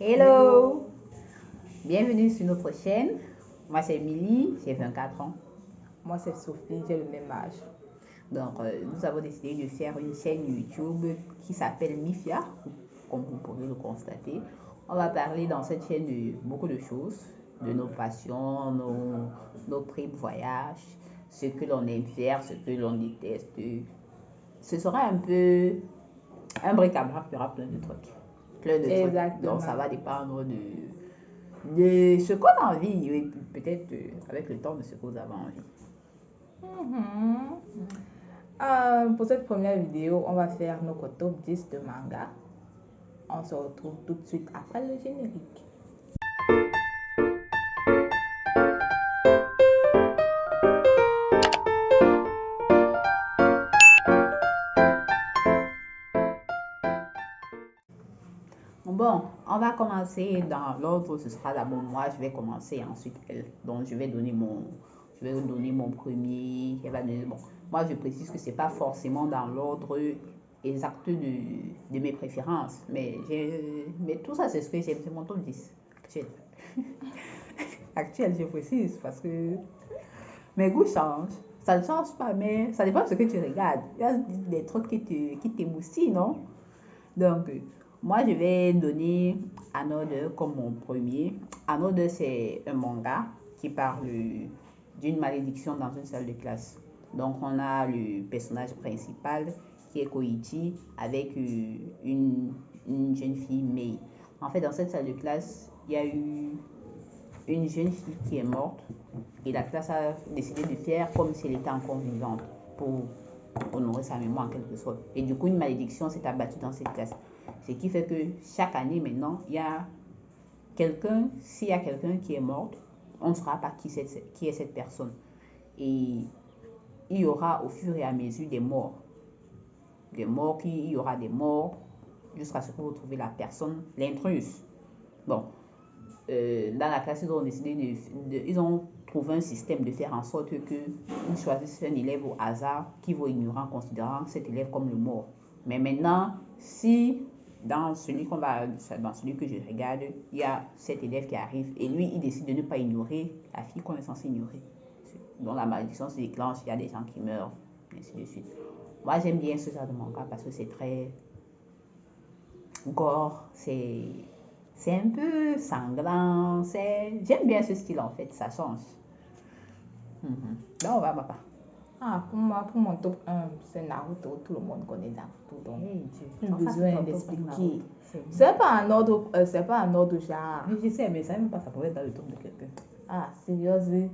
Hello! Bienvenue sur notre chaîne. Moi, c'est Emily, j'ai 24 ans. Moi, c'est Sophie, j'ai le même âge. Donc, nous avons décidé de faire une chaîne YouTube qui s'appelle Mifia, comme vous pouvez le constater. On va parler dans cette chaîne de beaucoup de choses, de nos passions, nos tripes voyages, ce que l'on aime faire, ce que l'on déteste. Ce sera un peu un bric-à-brac, il y aura plein de trucs. Exactement. Donc, ça va dépendre de ce qu'on a envie, et peut-être avec le temps de ce que vous avez envie. Pour cette première vidéo, on va faire notre top 10 de manga. On se retrouve tout de suite après le générique. Bon, on va commencer dans l'ordre, ce sera d'abord moi, je vais commencer, ensuite elle. Donc, je vais donner mon premier, elle va donner, bon. Moi, je précise que c'est pas forcément dans l'ordre exact de mes préférences, mais tout ça, c'est ce que j'aime, c'est mon top 10 actuel. Actuel, je précise, parce que mes goûts changent. Ça ne change pas, mais ça dépend de ce que tu regardes. Il y a des trucs qui t'émoustillent, non? Donc, moi, je vais donner Another comme mon premier. Another, c'est un manga qui parle d'une malédiction dans une salle de classe. Donc, on a le personnage principal qui est Koichi avec une jeune fille, Mei. En fait, dans cette salle de classe, il y a eu une jeune fille qui est morte et la classe a décidé de faire comme si elle était encore vivante pour honorer sa mémoire en quelque sorte. Et du coup, une malédiction s'est abattue dans cette classe. Ce qui fait que chaque année maintenant, il y a quelqu'un, s'il y a quelqu'un qui est mort, on ne saura pas qui est cette personne. Et il y aura au fur et à mesure des morts. Il y aura des morts jusqu'à ce que vous trouviez la personne, l'intruse. Bon, dans la classe, ils ont décidé ils ont trouvé un système de faire en sorte qu'ils choisissent un élève au hasard qui va ignorer en considérant cet élève comme le mort. Mais maintenant, si dans celui que je regarde, il y a cet élève qui arrive et lui, il décide de ne pas ignorer la fille qu'on est censé ignorer. Donc la malédiction se déclenche, il y a des gens qui meurent, ainsi de suite. Moi, j'aime bien ce genre de manga parce que c'est très gore, c'est un peu sanglant. J'aime bien ce style en fait, ça change. Là, on va, papa. Pour moi, pour mon top 1, c'est Naruto. Tout le monde connaît Naruto. Donc, plus besoin d'expliquer. C'est pas un ordre genre. Oui, je sais, mais ça même pas, ça pourrait être dans le top de quelqu'un. Ah, sérieux?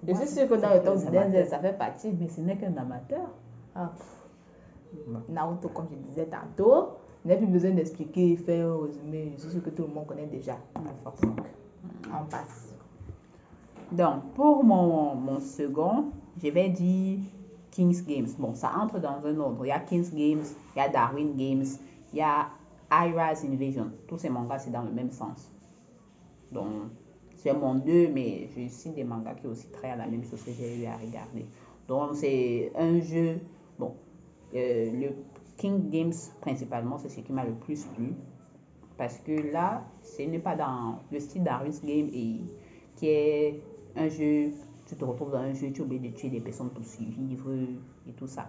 Je suis sûre que dans le top de Denzel, ça fait partie. Mais ce n'est qu'un amateur. Naruto, comme je disais tantôt, n'a plus besoin d'expliquer, faire un résumé. Je suis sûre que tout le monde connaît déjà. On passe. Donc, pour mon second, je vais dire King's Games. Bon, ça entre dans un ordre. Il y a King's Games, il y a Darwin Games, il y a Ira's Invasion. Tous ces mangas, c'est dans le même sens. Donc, c'est mon 2, mais je cite des mangas qui aussi très à la même chose que j'ai eu à regarder. Donc, c'est un jeu. Bon, le King Games, principalement, c'est ce qui m'a le plus plu. Parce que là, ce n'est pas dans le style Darwin's Game qui est un jeu, tu te retrouves dans un jeu, tu es obligé de tuer des personnes pour survivre et tout ça.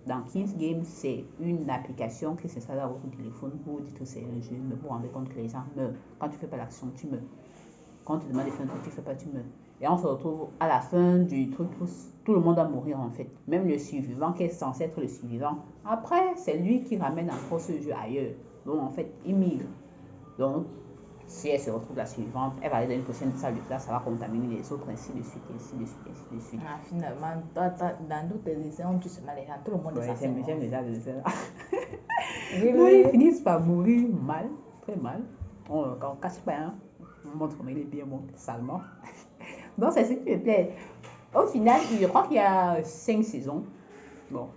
Dans King's Game, c'est une application qui s'installe dans votre téléphone. Vous dites que c'est un jeu, mais vous vous rendez compte que les gens meurent. Quand tu ne fais pas l'action, tu meurs. Quand tu demandes de faire un truc, tu ne fais pas, tu meurs. Et on se retrouve à la fin du truc, tout le monde va mourir en fait. Même le survivant qui est censé être le survivant. Après, c'est lui qui ramène encore ce jeu ailleurs. Donc en fait, il migre. Donc, si elle se retrouve la suivante, elle va aller dans une prochaine salle de classe, ça va contaminer les autres, ainsi de suite, ainsi de suite, ainsi de suite. Finalement, dans d'autres essais, on tue seulement les gens, tout le monde est censé mourir. J'aime les gens de essais. Ils finissent par mourir mal, très mal. On ne cache pas, hein. On montre comment il est bien mort, salement. Donc, c'est ce qui me plaît. Au final, je crois qu'il y a 5 saisons. Bon.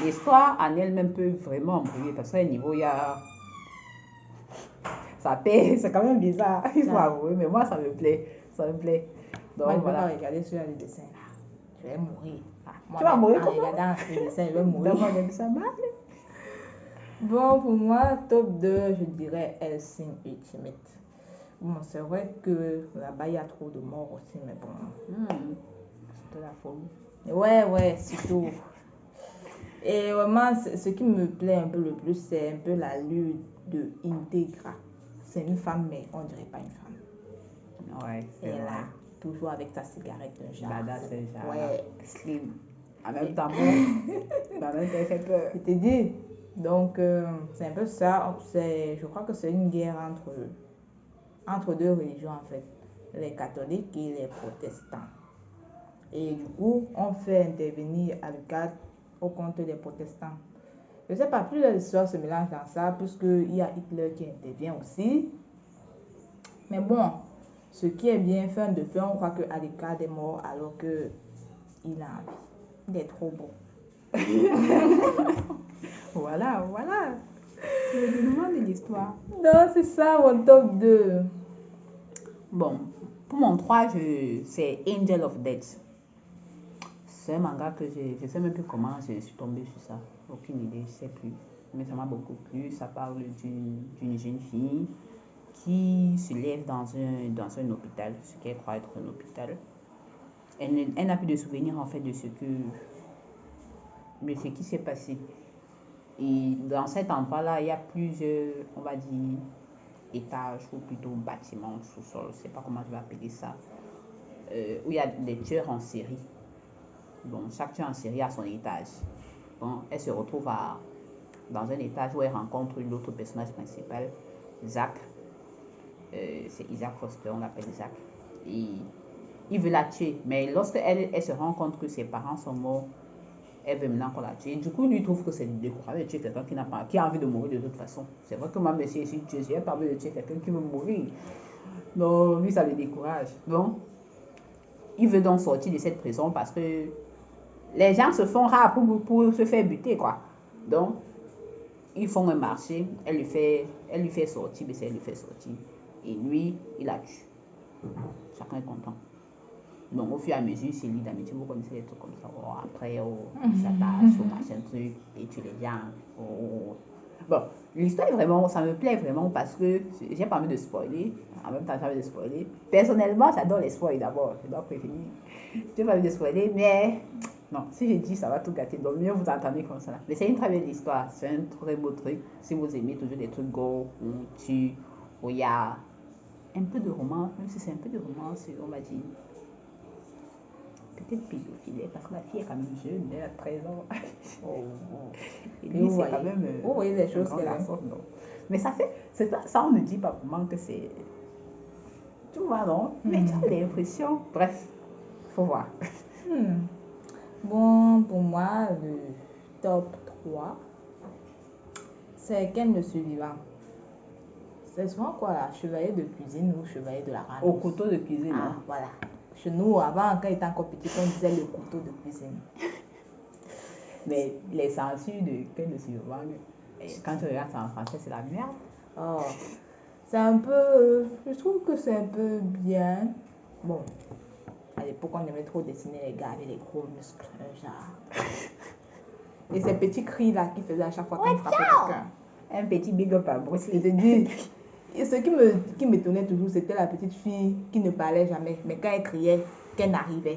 L'histoire en elle-même peut vraiment embrouiller parce qu'à un niveau, il y a. Ça paie, c'est quand même bizarre, il faut avouer, mais moi ça me plaît, ça me plaît. Donc moi, je ne vais pas regarder sur les dessins là, je vais mourir. Tu vas mourir comment? En regardant les dessins, je vais mourir. D'abord, ça mal. Bon, pour moi, top 2, je dirais Hellsing Ultimate. Bon, c'est vrai que là-bas, il y a trop de morts aussi, mais bon. C'est de la folie. Ouais, surtout. Et vraiment, ce qui me plaît un peu le plus, c'est un peu la lutte de Integra. C'est une femme, mais on dirait pas une femme. Ouais, c'est Et vrai. là, toujours avec sa cigarette d'un genre. Badass, c'est genre. Ouais. Slim. En même temps, bon. Mais en même temps, elle fait peur. Je t'ai dit. Donc, c'est un peu ça. Je crois que c'est une guerre entre deux religions, en fait. Les catholiques et les protestants. Et du coup, on fait intervenir Alucard au compte des protestants. Je ne sais pas, plus l'histoire se mélange dans ça, puisqu'il y a Hitler qui intervient aussi. Mais bon, ce qui est bien fait de fait, on croit que Alucard est mort alors qu'il a envie. Il est trop beau. Voilà. Le dénouement de l'histoire. Non, c'est ça mon top 2. Bon, pour mon 3, c'est Angel of Death. C'est un manga que je ne sais même plus comment je suis tombée sur ça. Aucune idée, je ne sais plus. Mais ça m'a beaucoup plu. Ça parle d'une jeune fille qui se lève dans un hôpital, ce qu'elle croit être un hôpital. Elle n'a plus de souvenir en fait de ce qui s'est passé. Et dans cet endroit-là, il y a plusieurs, on va dire, étages ou plutôt bâtiments, sous-sol, je ne sais pas comment je vais appeler ça, où il y a des tueurs en série. Bon, chaque tueur en série a son étage. Bon, elle se retrouve dans un étage où elle rencontre l'autre personnage principal, Zach. C'est Isaac Foster, on l'appelle Zach. Et il veut la tuer, mais lorsqu'elle se rend compte que ses parents sont morts, elle veut maintenant qu'on la tue. Et du coup, lui trouve que c'est décourageant de tuer quelqu'un qui a envie de mourir de toute façon. C'est vrai que moi, monsieur, si je n'ai pas envie de tuer quelqu'un qui veut mourir. Donc, lui, ça le décourage. Donc, il veut donc sortir de cette prison parce que les gens se font rares pour se faire buter, quoi. Donc, ils font un marché, elle lui fait sortir, mais elle lui fait sortir. Et lui, il la tue. Chacun est content. Donc, au fur et à mesure, c'est lit d'amitié, vous connaissez des trucs comme ça. Oh, après, il s'attache au machin truc, et tu les gens. Bon, l'histoire est vraiment, ça me plaît vraiment parce que j'ai pas envie de spoiler. En même temps, j'ai envie de spoiler. Personnellement, j'adore les spoils d'abord. Je dois prévenir. J'ai pas envie de spoiler, mais non, si je dis ça va tout gâter. Donc, mieux vous entendez comme ça. Mais c'est une très belle histoire. C'est un très beau truc. Si vous aimez toujours des trucs go, où il y a un peu de romance, même si c'est un peu de romance, on va dire. Peut-être pédophile, parce que la fille est quand même jeune, elle a 13 ans. Et lui, c'est quand même vous voyez les choses qu'elle a. Mais ça fait, ça on ne dit pas vraiment que c'est. Tu vois, non? Mais tu as l'impression. Bref, faut voir. Bon, pour moi, le top 3, c'est Ken le survivant. C'est souvent quoi, là, chevalier de cuisine ou chevalier de la rame. Au couteau de cuisine. Ah, voilà. Chez nous, avant, quand il était encore petit, on disait le couteau de cuisine. Mais les censures de Ken le survivant, quand tu regardes ça en français, c'est la merde. Oh, c'est un peu. Je trouve que c'est un peu bien. Bon, à l'époque, on aimait trop dessiner les gars avec les gros muscles, genre. Et ces petits cris là qu'il faisait à chaque fois qu'il frappait quelqu'un. Un petit big up à Bruce Lee. Je te dis. Et ce qui m'étonnait toujours, c'était la petite fille qui ne parlait jamais. Mais quand elle criait, qu'elle arrivait.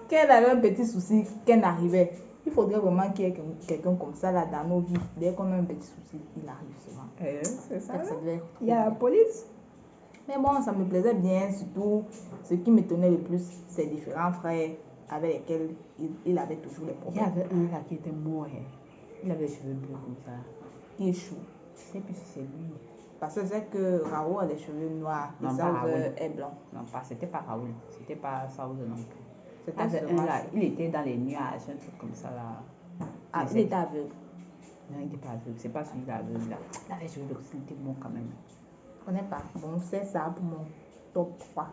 Quand elle avait un petit souci, qu'elle arrivait. Il faudrait vraiment qu'il y ait quelqu'un comme ça là dans nos vies. Dès qu'on a un petit souci, il arrive souvent. C'est ça. Il y a la police. Mais bon, ça me plaisait bien. Surtout, ce qui m'étonnait le plus, ses différents frères avec lesquels il avait toujours les problèmes. Il y avait un là qui était mort. Il avait les cheveux bleus comme ça. Il échoue. Je ne sais plus si c'est lui. Parce que c'est que Raoul a des cheveux noirs et Sauzer est blanc. Non, c'était pas Raoul. C'était pas Sauzer non plus. C'était un là, il était dans les nuages, un truc comme ça là. Ah, il était aveugle. Non, il n'était pas aveugle. C'est pas celui-là aveugle là. Il avait les cheveux bleus, il était mort quand même. Je connais pas. Bon, c'est ça pour mon top 3.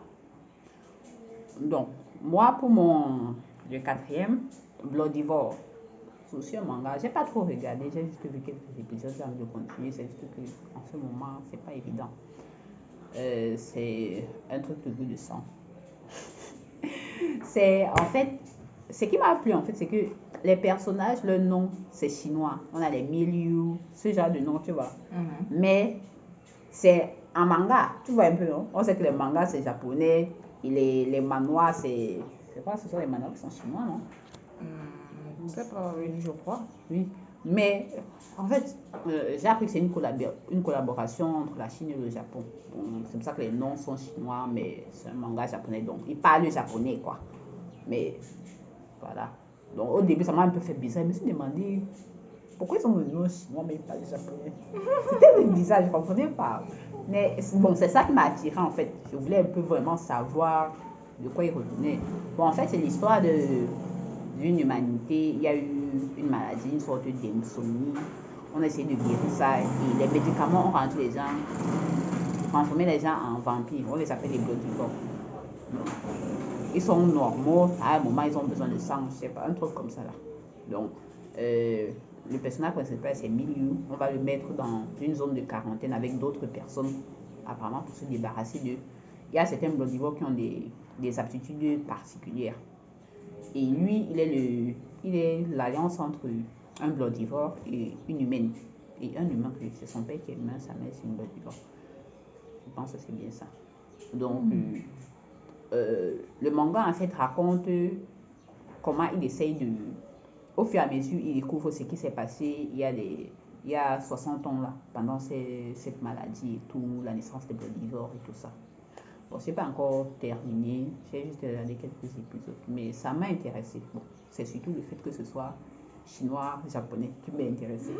Donc, moi pour le 4e, Bloodivore. C'est aussi un manga. J'ai pas trop regardé, j'ai juste vu quelques épisodes, j'ai envie de continuer. C'est juste que en ce moment, c'est pas évident. C'est un truc de goût de sang. C'est en fait, ce qui m'a plu en fait, c'est que les personnages, leur nom, c'est chinois. On a les Milieu, ce genre de nom, tu vois. Mais c'est en manga, tu vois un peu, non? On sait que les mangas, c'est japonais. Et les manhwas, c'est quoi? Ce sont les manhwas qui sont chinois, non? Je sais pas, oui, je crois. Oui. Mais en fait, j'ai appris que c'est une collaboration entre la Chine et le Japon. C'est pour ça que les noms sont chinois, mais c'est un manga japonais. Donc, ils parlent japonais, quoi. Mais voilà. Donc, au début, ça m'a un peu fait bizarre. Je me suis demandé pourquoi ils ont le nom chinois, mais ils parlent japonais. C'était bizarre, je ne comprenais pas. Mais bon, c'est ça qui m'a attiré en fait. Je voulais un peu vraiment savoir de quoi ils revenaient. Bon, en fait, c'est l'histoire d'une humanité. Il y a eu une maladie, une sorte d'insomnie. On a essayé de guérir ça et les médicaments ont rendu les gens, transformé les gens en vampires. On les appelle les bloodivores. Ils sont normaux, à un moment ils ont besoin de sang, je sais pas, un truc comme ça là. Donc, le personnage principal c'est Milieu. On va le mettre dans une zone de quarantaine avec d'autres personnes, apparemment pour se débarrasser d'eux. Il y a certains bloodivores qui ont des aptitudes particulières. Et lui, il est l'alliance entre un bloodivore et une humaine. Et un humain, c'est son père qui est humain, sa mère c'est une bloodivore. Je pense que c'est bien ça. Donc, le manga en fait raconte comment il essaye de, au fur et à mesure il découvre ce qui s'est passé il y a 60 ans là, pendant cette maladie et tout, la naissance des bloodivores et tout ça. Bon, c'est pas encore terminé, j'ai juste regardé quelques épisodes, mais ça m'a intéressé. Bon, c'est surtout le fait que ce soit chinois, japonais qui m'a intéressé.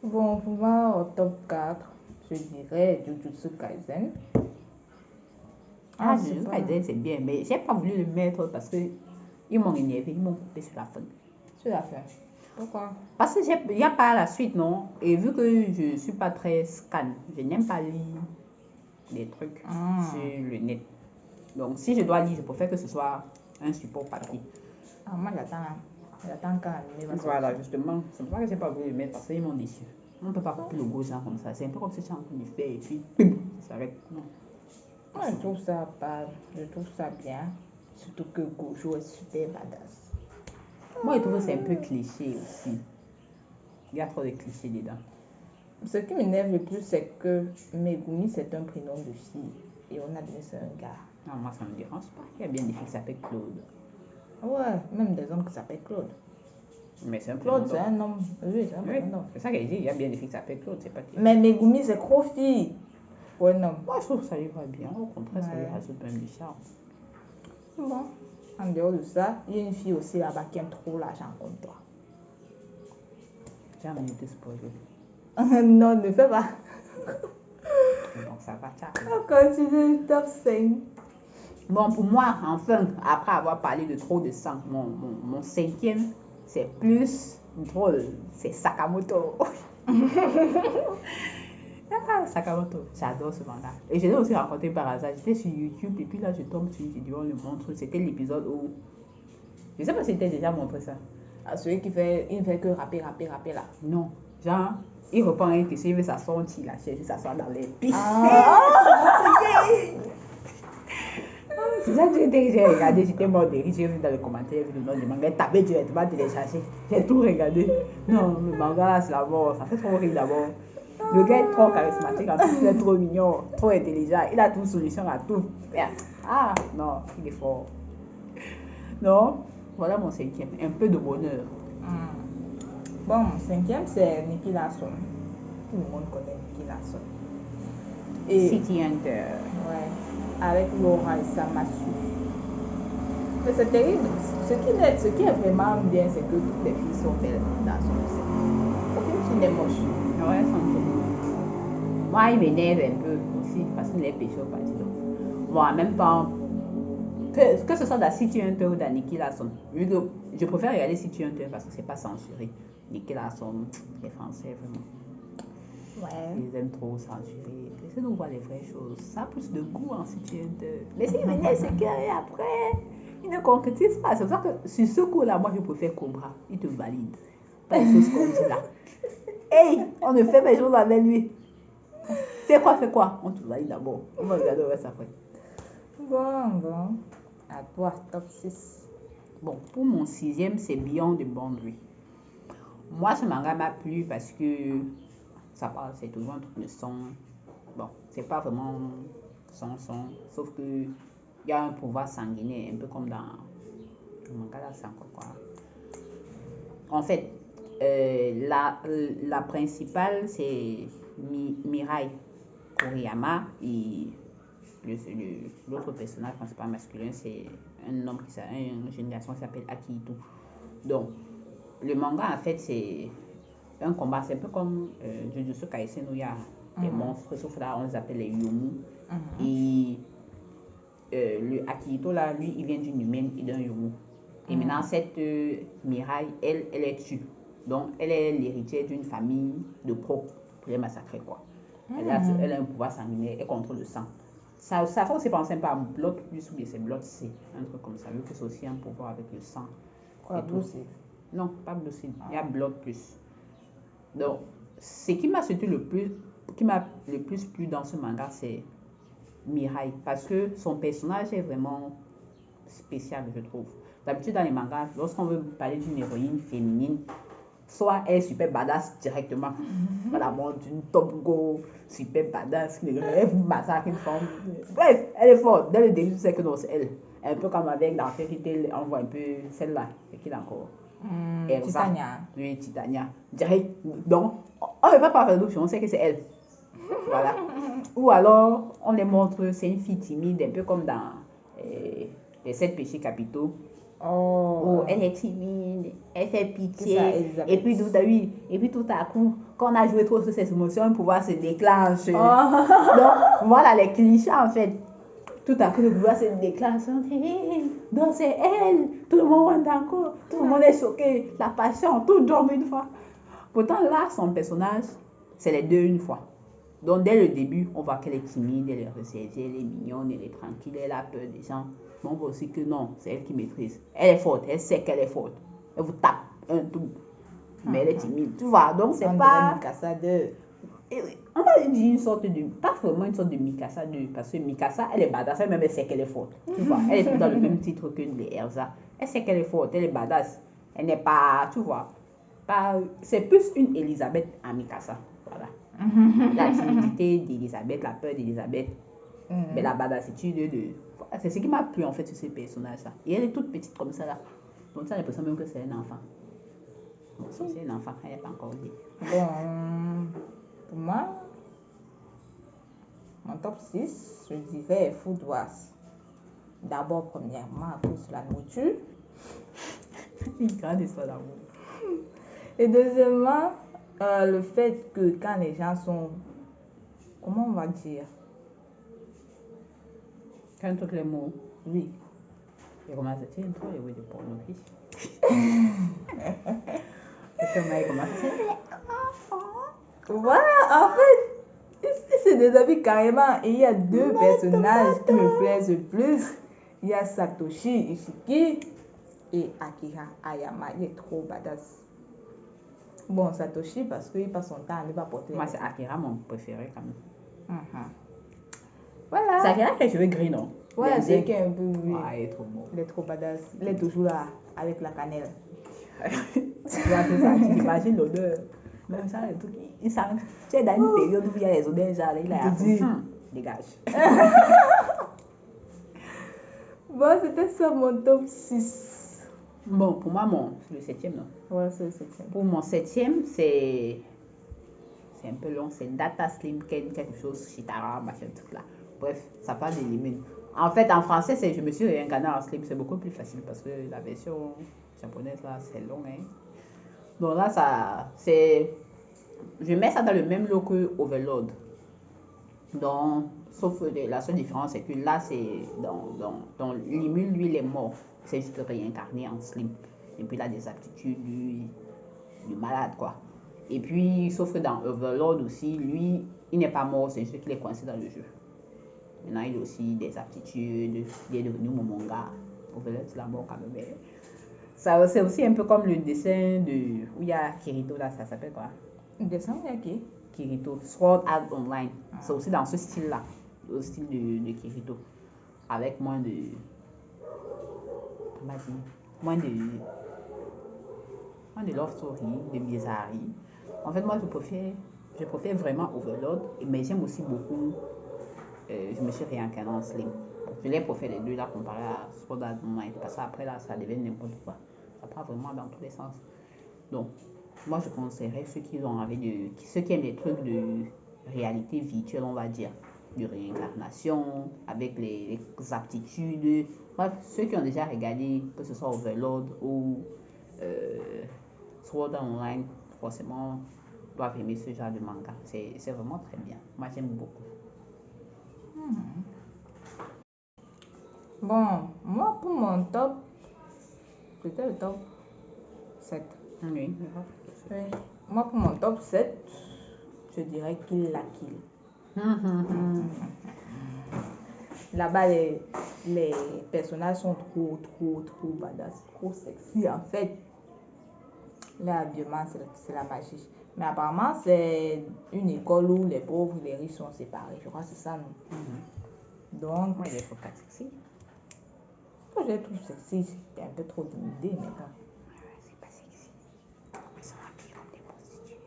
Bon, pour moi, au top 4, je dirais Jujutsu Kaisen. Jujutsu Kaisen c'est bien, mais j'ai pas voulu le mettre parce que ils m'ont énervé, ils m'ont coupé sur la fin. Sur la fin. Pourquoi? Parce qu'il n'y a pas la suite, non? Et vu que je ne suis pas très scan, je n'aime pas lire des trucs sur le net. Donc, si je dois lire, je préfère que ce soit un support papier. Moi, j'attends quand l'anime va sortir. Voilà, justement. C'est pour ça que je n'ai pas voulu le mettre parce qu'ils m'ont déçu. On ne peut pas couper le gros genre comme ça. C'est un peu comme si tu es en train de faire et puis, ça s'arrête. Non. Moi, je trouve ça pas. Je trouve ça bien. Surtout que Gojo est super badass. Moi, je trouve que c'est un peu cliché aussi. Il y a trop de clichés dedans. Ce qui m'énerve le plus, c'est que Megumi, c'est un prénom de fille. Et on a donné ça un gars. Non, moi, ça ne me dérange pas. Il y a bien des filles qui s'appellent Claude. Ouais, même des hommes qui s'appellent Claude. Mais c'est un Claude, c'est un homme. Oui, c'est un homme. C'est ça qu'elle dit. Il y a bien des filles qui s'appellent Claude. C'est pas qui. Mais Megumi, c'est trop fille. Pour un homme. Moi, je trouve que ça lui va bien. Au contraire, ça lui rajoute même du charme. Bon, en dehors de ça, il y a une fille aussi là-bas qui aime trop l'argent comme toi. J'ai envie de te spoiler. Non, ne fais pas. Donc, ça va, ciao. On continue, top 5. Bon, pour moi, enfin, après avoir parlé de trop de sang, mon cinquième, c'est plus drôle. C'est Sakamoto. Sakamoto, j'adore ce manga. Et je l'ai aussi rencontré par hasard. J'étais sur YouTube et puis là, je tombe sur une vidéo, on le montre. C'était l'épisode où. Je sais pas si c'était déjà montré ça. Ah, celui qui fait, il ne fait que rapper là. Non, genre, il reprend une question, il veut s'asseoir, il la chaise, il s'assoit dans les pistes. C'est ça que j'ai regardé, j'étais mort de rire, j'ai vu dans les commentaires, j'ai vu le nom du manga, tapé directement, téléchargé, j'ai tout regardé. Non, le manga là, c'est la mort, ça fait trop rire d'abord. Le gars est trop charismatique, en plus il est trop mignon, trop intelligent, il a toute solution à tout. Ah, non, il est fort. Non, voilà mon cinquième, un peu de bonheur. Bon, mon cinquième, c'est Nicky Larson. Tout le monde connaît Nicky Larson. Et City Hunter. Ouais, avec Laura et Samasu. Mais c'est terrible. Ce qui est vraiment bien, c'est que toutes les filles sont belles dans son lycée. Aucune fille n'est moche. Ouais, elles sont belles. Moi, il m'énerve un peu aussi parce qu'il est péché au parti. Bon, en même temps, que ce soit dans City Hunter ou dans Nicky Larson, je préfère regarder City Hunter parce que c'est pas censuré. Nicky Larson, les Français, vraiment. Ouais. Ils aiment trop censurer. Laissez-nous voir les vraies choses. Ça a plus de goût en City Hunter. Mais s'il venait ce qu'il y a après, il ne concrétise pas. C'est pour ça que sur ce coup-là, moi, je préfère Cobra. Il te valide. Pas les choses qu'on dit là. Hey, on ne fait pas les choses avec lui. C'est quoi, fais quoi? On te valide d'abord. On va regarder le reste après. Bon. À toi, top 6. Bon, pour mon 6e, c'est Beyond the Boundary. Moi, ce manga m'a plu parce que ça parle, c'est toujours un truc de sang. Bon, c'est pas vraiment sang, sauf que il y a un pouvoir sanguinaire, un peu comme dans le manga là, c'est encore quoi. En fait, la principale, c'est Mirai Kuriyama et l'autre personnage principal masculin, c'est un homme une jeune garçon qui s'appelle Akihito. Donc, le manga, en fait, c'est un combat, c'est un peu comme Jujutsu Kaisen où il y a des monstres, sauf là, on les appelle les Yomu. Et le Akihito, là, lui, il vient d'une humaine et d'un Yomu. Et maintenant, cette Mirai, elle est tue. Donc, elle est l'héritière d'une famille de pros pour les massacrer, quoi. Elle a un pouvoir sanguinaire, elle contrôle le sang. Ça fait aussi penser un peu à Blood Plus ou bien c'est Blood C, un truc comme ça, vu que c'est aussi un pouvoir avec le sang. Quoi, Blue C? Non, pas Blue C, il y a Blood Plus. Donc, ce qui m'a surtout le plus plu dans ce manga, c'est Mirai, parce que son personnage est vraiment spécial, je trouve. D'habitude, dans les mangas, lorsqu'on veut parler d'une héroïne féminine, soit elle est super badass directement, la mort d'une top go, super badass, elle massacre une femme. Bref, elle est forte. Dès le début, tu sais que non, c'est elle. Un peu comme avec dans Fairy Tail, on voit un peu celle-là. C'est qui encore Titania. Oui, Titania. Direct. Donc, on ne va pas faire d'option, on sait que c'est elle. Voilà. Ou alors, on les montre, c'est une fille timide, un peu comme dans les 7 péchés capitaux. Oh, elle est timide, elle fait pitié. Ça, et puis tout à coup, quand on a joué trop sur ses émotions, un pouvoir se déclenche. Donc, voilà les clichés en fait. Tout à coup, le pouvoir se déclenche. Donc, c'est elle. Tout le monde est d'accord. Tout le monde est choqué. La passion, tout dorme une fois. Pourtant, là, son personnage, c'est les deux une fois. Donc, dès le début, on voit qu'elle est timide, elle est reservée, elle est mignonne, elle est tranquille, elle a peur des gens. Mais on voit aussi que non, c'est elle qui maîtrise. Elle est forte, elle sait qu'elle est forte. Elle vous tape un tout. Mais elle est timide, tu vois. Donc, c'est pas. Mikasa 2. On va dire une sorte de. Pas vraiment une sorte de Mikasa 2. Parce que Mikasa, elle est badass, elle-même, elle sait qu'elle est forte. Tu vois. Elle est dans le même titre que les Elsa. Elle sait qu'elle est forte, elle est badass. Elle n'est pas. Tu vois. C'est plus une Elisabeth à Mikasa. Voilà. La timidité d'Elisabeth, la peur d'Elisabeth, mais la badassitude de. C'est ce qui m'a plu en fait sur ces personnages-là. Et elle est toute petite comme ça là. Donc ça, j'ai l'impression même que c'est un enfant. Bon, si c'est un enfant, elle n'est pas encore dit. Bon, pour moi, mon top 6, je dirais Food Wars. D'abord, premièrement, à cause de la nourriture. Une grande histoire d'amour. Et deuxièmement, le fait que quand les gens sont, comment on va dire, quand toutes les mots, oui, et comment ça tient toi les mots de pornographie. Et comment il commence à dire voilà, en fait, c'est des amis carrément. Et il y a deux personnages qui me plaisent le plus. Il y a Satoshi Ishiki et Akira Ayama. Il est trop badass. Bon, Satoshi, parce qu'il passe son temps à ne pas porter. Moi, c'est Akira mon préféré quand même. Voilà. C'est Akira qui a les cheveux gris, non? Ouais, c'est qui est un peu. Oui. Ouais, il est trop beau. Il est trop badass. Il est toujours là, avec la cannelle. Tu vois, c'est ça, tu imagines l'odeur. Non, ça, le truc, il sent. Tu es dans une période où il y a les odeurs, genre, il a dit, dégage. Bon, c'était ça mon top 6. Bon, pour moi, c'est le 7e, non? Ouais, c'est le 7e. Pour mon 7e, c'est un peu long, c'est Data Slim Ken, quelque chose, Shitara, machin, tout là. Bref, ça parle des limites. En fait, en français, c'est je me suis réincarné en Slim, c'est beaucoup plus facile parce que la version japonaise, là, c'est long, hein. Donc là, c'est. Je mets ça dans le même lot que Overlord. Donc, sauf la seule différence, c'est que là, c'est dans Limul, lui, il est mort. C'est juste réincarné en Slim. Et puis, il a des aptitudes du malade, quoi. Et puis, sauf que dans Overlord aussi, lui, il n'est pas mort, c'est juste qu'il est coincé dans le jeu. Maintenant, il a aussi des aptitudes, il est devenu mon manga. Overlord, c'est la mort quand même. Ça, c'est aussi un peu comme le dessin où il y a Kirito, là, ça s'appelle quoi? Le dessin, il y a qui? Kirito, Sword Art Online. C'est aussi dans ce style-là, le style de Kirito. Avec moins de. moins de love story, de bizarrerie. En fait, moi, je préfère vraiment Overload, mais j'aime aussi beaucoup. Je me suis réincarné en Slim. Je les préfère les deux là comparé à Sword Art Online parce qu'après là, ça devient n'importe quoi. Ça part vraiment dans tous les sens. Donc, moi, je conseillerais ceux qui ont envie ceux qui aiment les trucs de réalité virtuelle, on va dire, de réincarnation, avec les aptitudes. Bref, ceux qui ont déjà regardé, que ce soit Overlord ou Sword Art Online, forcément, doivent aimer ce genre de manga. C'est vraiment très bien. Moi, j'aime beaucoup. Bon, moi pour mon top, c'était le top 7. Oui. Oui. Moi pour mon top 7, je dirais Kill la Kill. Là-bas, les personnages sont trop badass, trop sexy en fait. L'habillement, c'est la magie. Mais apparemment, c'est une école où les pauvres et les riches sont séparés. Je crois que c'est ça, non? Donc, Moi, il faut pas sexy. moi, je les trouve sexy. C'est un peu trop timidé, mais bon. C'est pas sexy. Ils sont habillés comme des prostituées.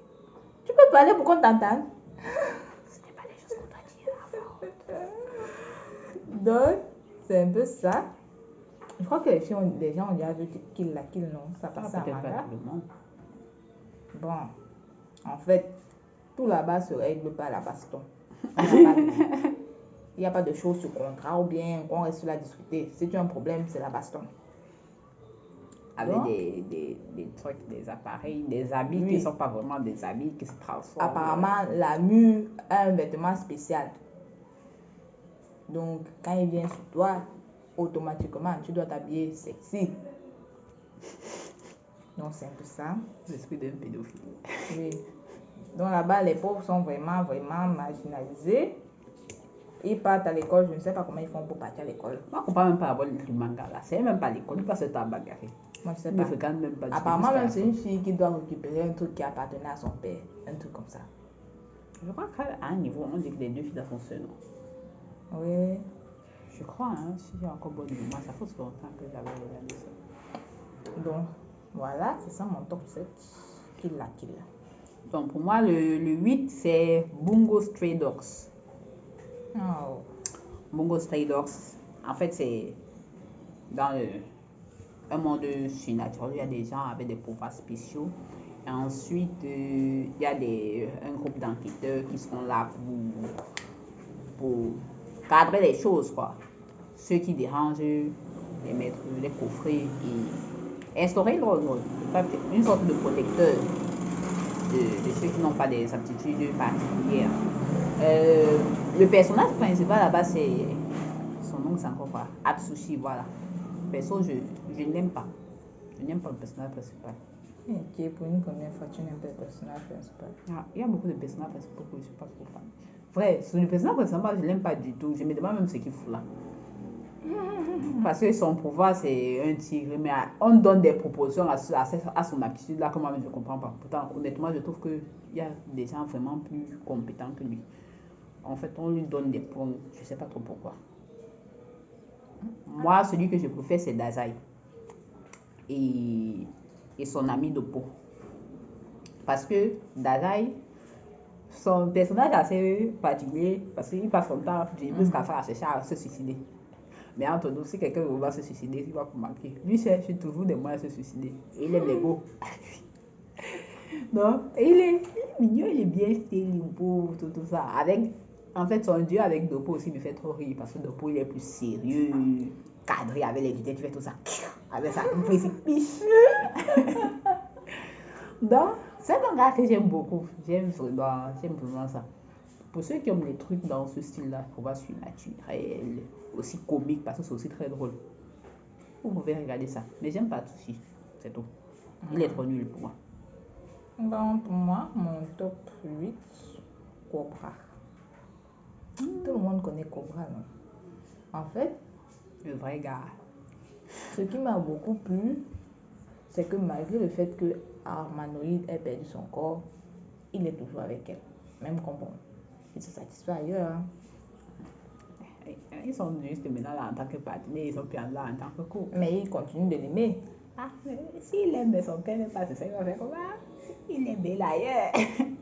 Tu peux parler pour qu'on t'entende? Ce n'est pas des choses qu'on doit dire avant. Donc, c'est un peu ça. Je crois que les gens ont déjà vu Kill la Kill, non? Ça passe en Peut-être pas manga. tout le monde. Bon, en fait, tout là-bas se règle par la baston. Il n'y a pas de choses sur contrat ou bien qu'on reste là à discuter. Si tu as un problème, c'est la baston. Avec Donc, des trucs, des appareils, des habits oui. qui ne sont pas vraiment des habits qui se transforment. Apparemment, la mue a un vêtement spécial. Donc, quand il vient sur toi, automatiquement, tu dois t'habiller sexy. Donc, c'est un peu ça. L'esprit d'un pédophile. Oui. Donc, là-bas, les pauvres sont vraiment marginalisés. Ils partent à l'école, je ne sais pas comment ils font pour partir à l'école. Moi, je ne comprends même pas avoir le manga là. C'est même pas l'école, il passe le temps à bagarrer. Moi, je sais Il pas. ne fréquente même pas. Apparemment, même c'est une fille qui doit récupérer un truc qui appartenait à son père. Un truc comme ça. Je crois qu'à un niveau, on dit que les deux filles sont seules. Oui. Je crois, hein, si j'ai encore bonne mémoire, ça fait longtemps que j'avais regardé ça. Donc, voilà, c'est ça mon top 7. Kill la Kill. Donc, pour moi, le 8, c'est Bungo Stray Dogs. Oh. Bungo Stray Dogs, en fait, c'est dans un monde surnaturel. Il y a des gens avec des pouvoirs spéciaux. Et ensuite, il y a un groupe d'enquêteurs qui sont là pour cadrer les choses, quoi. Ceux qui dérangent, les mettre, les coffrer et instaurer l'ordre. Une sorte de protecteur de ceux qui n'ont pas des aptitudes particulières. Le personnage principal là-bas, c'est son nom, c'est encore quoi? Atsushi, voilà. Perso, je ne l'aime pas. Je n'aime pas le personnage principal. Ok, pour une première fois, tu n'aimes pas le personnage principal. Ah, il y a beaucoup de personnages principaux que je ne suis pas trop fan. Vrai, sur le personnage principal, je ne l'aime pas du tout. Je me demande même ce qu'il fout là. Parce que son pouvoir, c'est un tigre, mais on donne des proportions à son aptitude là que moi-même je ne comprends pas. Pourtant, honnêtement, je trouve qu'il y a des gens vraiment plus compétents que lui. En fait, on lui donne des points, je ne sais pas trop pourquoi. Moi, celui que je préfère, c'est Dazai. Et son ami de peau. Parce que Dazai, son personnage est assez particulier, parce qu'il passe son temps du début jusqu'à faire à chercher à se suicider. Mais entre nous, si quelqu'un va se suicider, il va vous manquer. Lui cherche toujours des moyens de se suicider. Et il aime les go. Non, et il est mignon, il est bien stylé, beau, tout ça. En fait, son dieu avec Dopo aussi me fait trop rire parce que Dopo il est plus sérieux, cadré avec les lunettes, tu fais tout ça. Avec ça, il précipite. Donc, c'est un manga que j'aime beaucoup. J'aime vraiment ça. Pour ceux qui aiment les trucs dans ce style-là, pour voir surnaturel, aussi comique, parce que c'est aussi très drôle. Vous pouvez regarder ça. Mais j'aime pas Tsushi, c'est tout. Il est trop nul pour moi. Bon, pour moi, mon top 8, Cobra. Tout le monde connaît Cobra, non? En fait, Le vrai gars. ce qui m'a beaucoup plu, c'est que malgré le fait que Armanoïde ait perdu son corps, il est toujours avec elle. Même quand bon, il se satisfait ailleurs. Hein. Ils sont juste maintenant là en tant que partenaires, ils sont plus là en tant que couple. Mais il continue de l'aimer. Ah, s'il aime son père n'est pas satisfait, il va faire comment? Il aime ailleurs.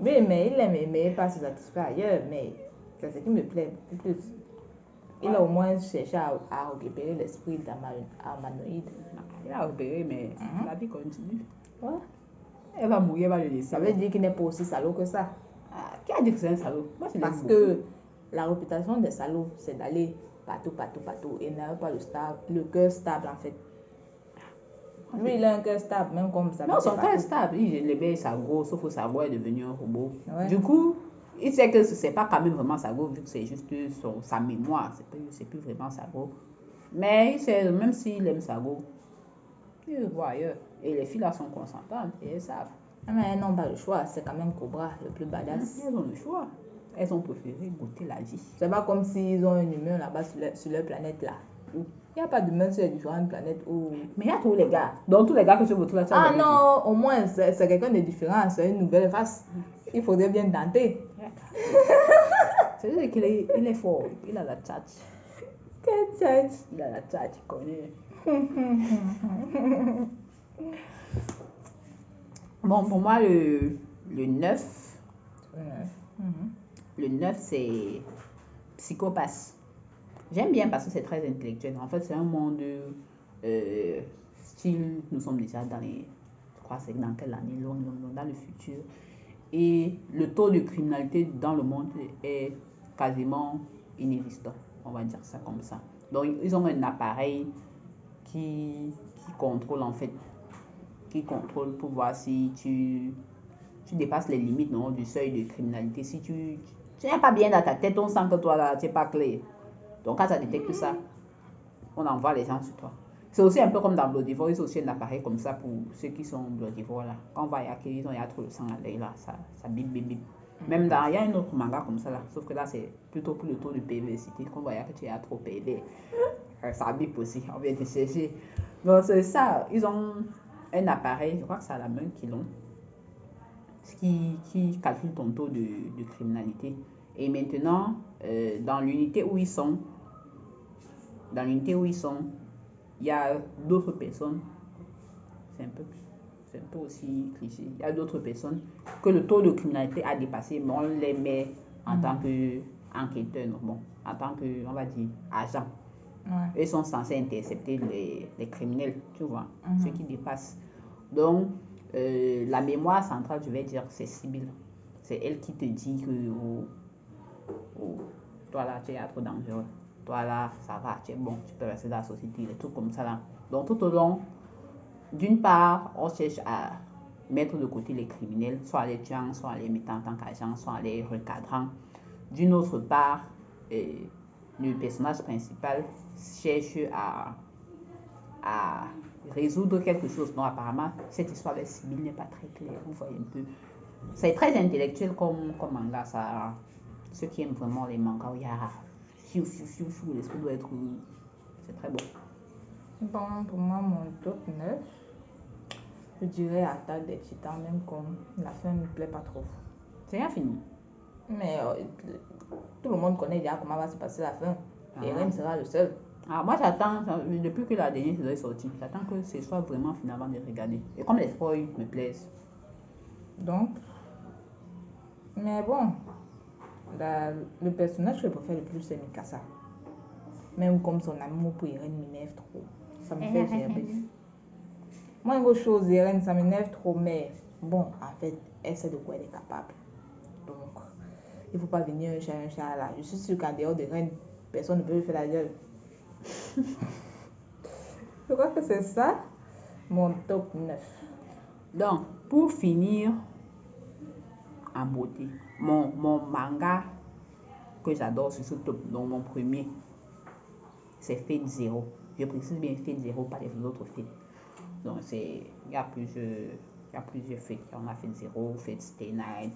Oui, mais il aime, mais pas se satisfaire ailleurs. Mais c'est ce qui me plaît beaucoup plus. Il a au moins cherché à récupérer l'esprit d'Amanoïde. Il a repéré, mais la vie continue. Ouais. Elle va mourir, elle va le laisser. Ça veut dire qu'il n'est pas aussi salaud que ça. Ah, qui a dit que c'est un salaud? Moi, je l'aime Parce beaucoup. que la réputation des salauds, c'est d'aller partout, partout, partout. Et n'avait pas le cœur stable en fait. Lui, il a un cœur stable, même comme ça. Non, son cœur est stable. Il aimait Sago, sauf que Sago est devenu un robot. Ouais. Du coup, il sait que ce n'est pas quand même vraiment Sago, vu que c'est juste sa mémoire. C'est plus vraiment Sago. Mais il sait, même s'il aime Sago, il le voit ailleurs. Et les filles là sont consentantes et elles savent. Mais elles n'ont pas le choix, c'est quand même Cobra, le plus badass. Elles ont le choix. Elles ont préféré goûter la vie. C'est pas comme s'ils ont un humain là-bas sur leur planète là. Il n'y a pas d'humain sur les différentes planètes où... Mais il y a tous les gars. Donc tous les gars que je retrouve là, tu as Ah non, au moins c'est quelqu'un de différent, c'est une nouvelle face. Il faudrait bien tenter. C'est-à-dire qu'il est, il est fort, il a la tchatch. Quelle tête. Il a la tchatch, il connaît. Bon, pour moi, le 9, le 9 c'est Psychopathe. J'aime bien parce que c'est très intellectuel. En fait, c'est un monde style, nous sommes déjà dans les, je crois c'est dans quelle année, loin, dans le futur. Et le taux de criminalité dans le monde est quasiment inexistant, on va dire ça comme ça. Donc, ils ont un appareil qui contrôle en fait, qui contrôle pour voir si tu dépasses les limites non, du seuil de criminalité. Si tu n'es pas bien dans ta tête, on sent que toi là, tu n'es pas clair. Donc quand ça détecte ça, on envoie les gens sur toi. C'est aussi un peu comme dans Bloodivore, ils ont aussi un appareil comme ça pour ceux qui sont Bloodivore là. Quand on va y acquérir, il y a trop de sang à l'œil là, ça bip bip bip. Même dans, il y a un autre manga comme ça là, sauf que là c'est plutôt pour le taux de perversité. Quand on voit que tu as trop pervers, ça bip aussi, on vient te chercher. Donc c'est ça, ils ont un appareil, je crois que c'est à la main qu'ils l'ont, qui calcule ton taux de criminalité. Et maintenant, dans l'unité où ils sont, il y a d'autres personnes, c'est un peu aussi cliché, il y a d'autres personnes que le taux de criminalité a dépassé, mais on les met en tant qu'enquêteurs, bon, en tant que, on va dire, agents. Ils sont censés intercepter les criminels, tu vois, ceux qui dépassent. Donc, la mémoire centrale, je vais dire, c'est Sibylle. C'est elle qui te dit que toi là, tu es trop dangereux. Toi là, ça va, tu es bon, tu peux rester dans la société, des trucs comme ça là. Donc, tout au long, d'une part, on cherche à mettre de côté les criminels, soit les tuant, soit les mettant en tant qu'agents, soit les recadrant. D'une autre part, le personnage principal cherche à résoudre quelque chose. Non, apparemment, cette histoire de Sibylle n'est pas très claire. Vous voyez un peu. C'est très intellectuel comme manga. Ça, ceux qui aiment vraiment les mangas où il y a l'esprit doit être. C'est très bon. Bon, pour moi, mon top 9, je dirais Attaque des Titans, même comme la fin ne me plaît pas trop. C'est bien fini. Mais tout le monde connaît déjà comment va se passer la fin. Et Eren sera le seul. Moi j'attends, depuis que la dernière saison est sortie, j'attends que ce soit vraiment fini avant de regarder. Et comme les spoils me plaisent. Donc, mais bon, le personnage que je préfère le plus c'est Mikasa. Même comme son amour pour Eren m'énerve trop. Ça me fait gerber. Moi, une autre chose, Eren, ça m'énerve trop, mais bon, en fait, elle sait de quoi elle est capable. Donc, il ne faut pas venir un chat là. Je suis sûre qu'en dehors de Eren, personne ne peut lui faire la gueule. Je crois que c'est ça, mon top 9. Donc, pour finir en beauté, mon manga que j'adore sur ce top, donc mon premier, c'est Fate Zero. Je précise bien Fate Zero, pas les autres Fate. Donc, il y a plusieurs Fate. On a Fate Zero, Fate Stay Night,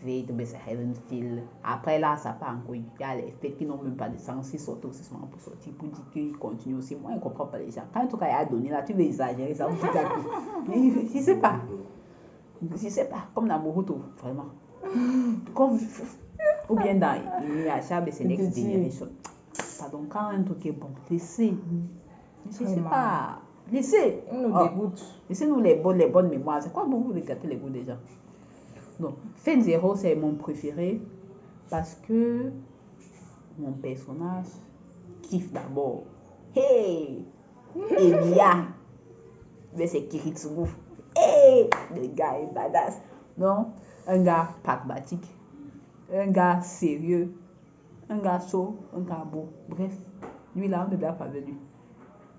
Fate Heavenfield. Après là, ça part encore. Il y a les Fate qui n'ont même pas de sens. Ils sortent aussi seulement pour sortir, pour dire qu'ils continuent aussi. Moi, je ne comprends pas les gens. Quand en tout cas, il y a donné là, tu veux exagérer ça. Je sais pas. Comme dans Boruto, vraiment. Ou bien dans Inuyasha, c'est Next Generation. Pardon, quand un truc est bon, laissez. Je sais pas. Laissez. Ils nous Oh, dégoûtent. laissez-nous les bonnes mémoires. C'est quoi bon vous de gâter les goûts des gens? Donc, Fate Zero, c'est mon préféré parce que mon personnage kiffe d'abord. Hey! Elia! Mais c'est Kiritsugu. Hey! Le gars est badass. Non? Un gars pragmatique. Un gars sérieux. Un gars chaud. Un gars beau. Bref, lui là, on ne l'a pas venu.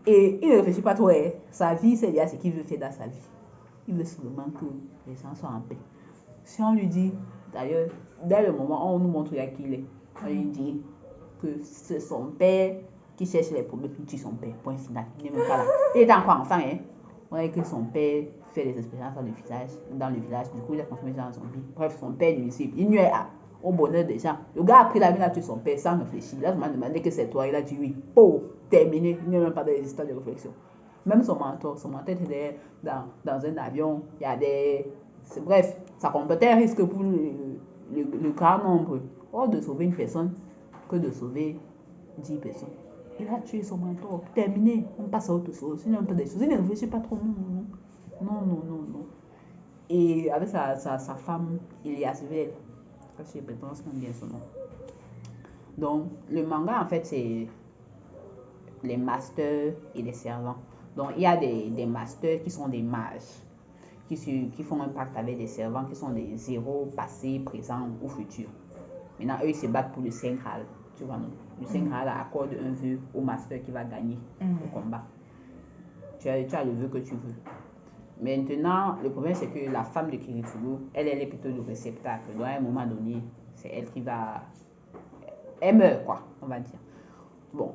Et il ne réfléchit pas trop. Hein. Sa vie, c'est déjà ce qu'il veut faire dans sa vie. Il veut seulement que les gens soient en paix. Si on lui dit, d'ailleurs, dès le moment où on nous montre qui il est, on lui dit que c'est son père qui cherche les problèmes, qui tue son père. Point final. Il n'est même pas là. Il est encore enfant, hein. On a dit que son père fait des expériences dans le village. Du coup, il a transformé ça en zombie. Bref, son père nuisible. Il nuit au bonheur des gens. Le gars a pris la vie à tuer son père sans réfléchir. Il a demandé que c'est toi. Il a dit oui. Oh, terminé. Il n'y a même pas d'existence de réflexion. Même son mentor était dans un avion. Il y a des. Bref, ça comportait un risque pour le grand nombre. Or de sauver une personne que de sauver 10 personnes. Il a tué son mentor. Terminé. On passe à autre chose. Il n'y a pas des choses. Il ne réfléchit pas trop. Non. Et avec sa femme, Eliasvel. Je pense qu'on bien son nom. Donc, le manga, en fait, c'est les masters et les servants. Donc, il y a des masters qui sont des mages, qui font un pacte avec des servants qui sont des héros passés, présents ou futurs. Maintenant, eux, ils se battent pour le Saint Graal. Tu vois, non? Le Saint Graal accorde un vœu au master qui va gagner le combat. Tu as le vœu que tu veux. Maintenant, le problème, c'est que la femme de Kiritsugu, elle est plutôt le réceptacle. Donc, à un moment donné, c'est elle qui va... Elle meurt, quoi, on va dire. Bon,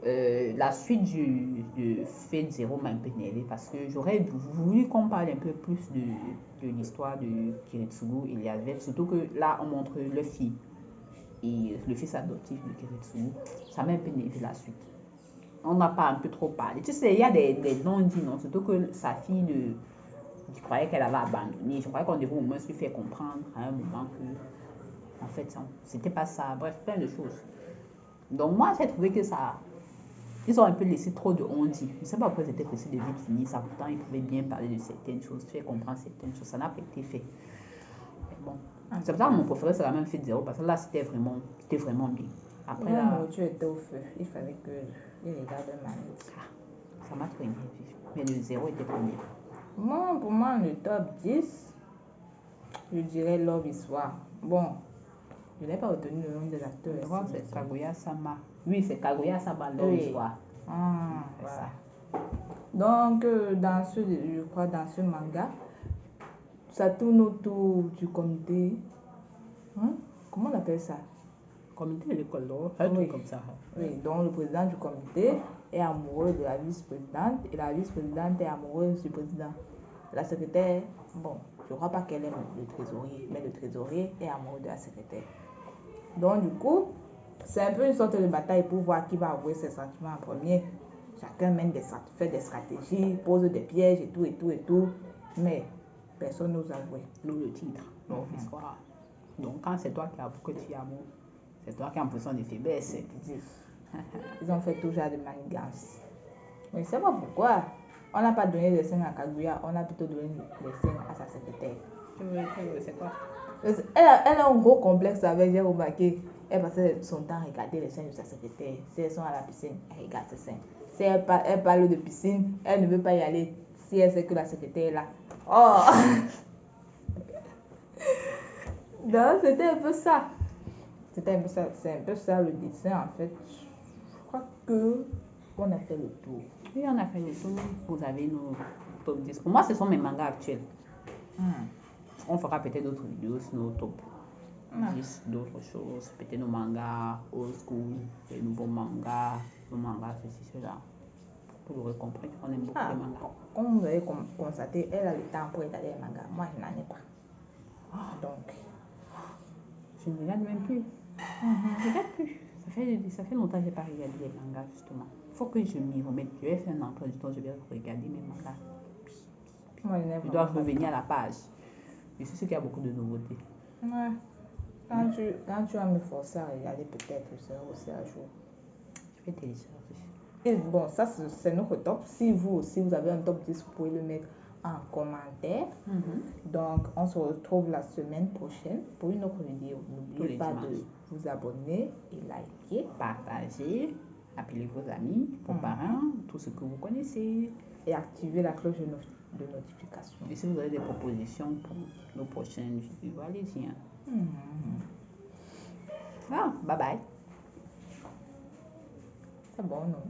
la suite de Fate Zero m'a un peu énervé parce que j'aurais voulu qu'on parle un peu plus de l'histoire de Kiritsugu et Eliasvel. Surtout que là, on montre leur fille et le fils adoptif de Kiritsugu. Ça m'a un peu énervé la suite. On n'a pas un peu trop parlé. Tu sais, il y a des non-dits, non? Surtout que sa fille, je croyais qu'elle avait abandonné. Je croyais qu'on devait au moins lui faire comprendre à un moment que, en fait, c'était pas ça. Bref, plein de choses. Donc, moi, j'ai trouvé que ça. Ils ont un peu laissé trop de on-dit. Je ne sais pas pourquoi c'était laissé de vite fini ça. Pourtant, ils pouvaient bien parler de certaines choses, faire comprendre certaines choses. Ça n'a pas été fait. Mais bon. C'est pour ça que mon préféré, c'est la même Fate Zero parce que là, c'était vraiment bien. Après, la nourriture était au feu. Il fallait que les regarde un manette. Ça m'a trop énervé. Mais le zéro était premier. Moi, pour moi, le top 10, je dirais Love Histoire. Bon, je n'ai pas retenu le nom des acteurs. Je crois que c'est Kaguya-sama. Oui, c'est Kaguya-sama, Love Histoire. Ah, voilà. Donc, je crois dans ce manga, ça tourne autour du comité. Hein? Comment on appelle ça? Comité de l'école, un truc comme ça. Oui, donc le président du comité est amoureux de la vice-présidente et la vice-présidente est amoureuse du président. La secrétaire, bon, je ne crois pas qu'elle aime le trésorier, mais le trésorier est amoureux de la secrétaire. Donc, du coup, c'est un peu une sorte de bataille pour voir qui va avouer ses sentiments en premier. Chacun fait des stratégies, pose des pièges et tout. Mais personne n'ose avouer. Nous, le titre, Love Histoire. Donc, quand c'est toi qui avoues que tu es amoureux, c'est toi qui es en position de faiblesse. Ils ont fait tout genre de manigances. Mais je ne sais pas pourquoi. On n'a pas donné les scènes à Kaguya, on a plutôt donné les scènes à sa secrétaire. C'est quoi? Elle a un gros complexe avec, j'ai remarqué. Elle passait son temps à regarder les scènes de sa secrétaire. Si elles sont à la piscine, elle regarde ses scènes. Si elle parle de piscine, elle ne veut pas y aller si elle sait que la secrétaire est là. Oh! Donc, c'était un peu ça. C'est un peu ça le dessin en fait. Je crois que on a fait le tour. Oui, on a fait le tour. Vous avez nos top 10. Pour moi, ce sont mes mangas actuels. On fera peut-être d'autres vidéos sur nos top 10, d'autres choses. Peut-être nos mangas old school, les nouveaux mangas, nos mangas, ceci, cela. Pour vous comprendre, on aime beaucoup les mangas. Comme vous avez constaté, elle a le temps pour regarder les mangas. Moi, je n'en ai pas. Donc, je ne regarde même plus. Je ne regarde plus. Ça fait longtemps que je n'ai pas regardé les mangas, justement. Il faut que je m'y remette. Je vais faire un emploi du temps, je vais regarder mes mangas. Moi, je dois revenir à la page. Je suis sûr qu'il y a beaucoup de nouveautés. Ouais. Quand tu vas me forcer à regarder, peut-être, je serai aussi à jour. Je vais télécharger. Et bon, ça, c'est notre top. Si vous aussi, vous avez un top 10, vous pouvez le mettre en commentaire. Donc, on se retrouve la semaine prochaine pour une autre vidéo. N'oubliez pas de vous abonner et liker. Partagez, appelez vos amis, vos parents, tout ce que vous connaissez. Et activez la cloche de notification. Et si vous avez des propositions pour nos prochaines vidéos, allez-y. Bye bye. C'est bon, non?